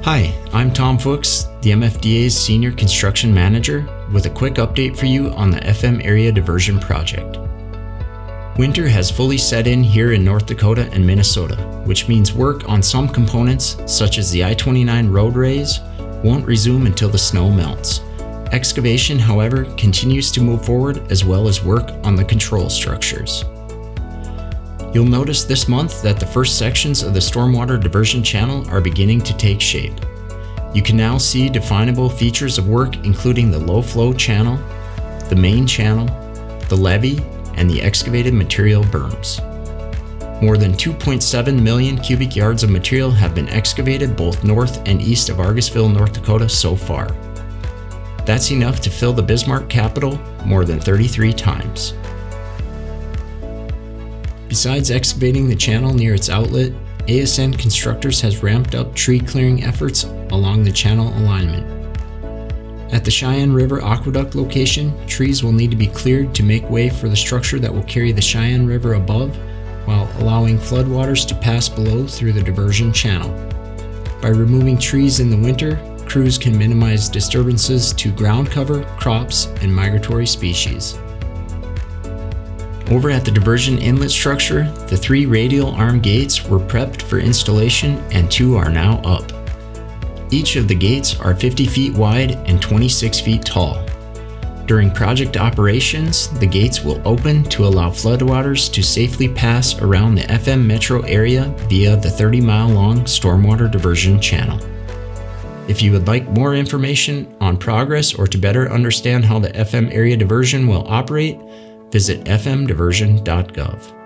Hi, I'm Tom Fuchs, the MFDA's Senior Construction Manager, with a quick update for you on the FM Area Diversion project. Winter has fully set in here in North Dakota and Minnesota, which means work on some components, such as the I-29 road raise, won't resume until the snow melts. Excavation, however, continues to move forward, as well as work on the control structures. You'll notice this month that the first sections of the stormwater diversion channel are beginning to take shape. You can now see definable features of work including the low flow channel, the main channel, the levee, and the excavated material berms. More than 2.7 million cubic yards of material have been excavated both north and east of Argusville, North Dakota so far. That's enough to fill the Bismarck Capitol more than 33 times. Besides excavating the channel near its outlet, ASN Constructors has ramped up tree clearing efforts along the channel alignment. At the Cheyenne River Aqueduct location, trees will need to be cleared to make way for the structure that will carry the Cheyenne River above, while allowing floodwaters to pass below through the diversion channel. By removing trees in the winter, crews can minimize disturbances to ground cover, crops, and migratory species. Over at the Diversion Inlet Structure, the 3 radial arm gates were prepped for installation and 2 are now up. Each of the gates are 50 feet wide and 26 feet tall. During project operations, the gates will open to allow floodwaters to safely pass around the FM metro area via the 30-mile-long stormwater diversion channel. If you would like more information on progress or to better understand how the FM area diversion will operate, visit fmdiversion.gov.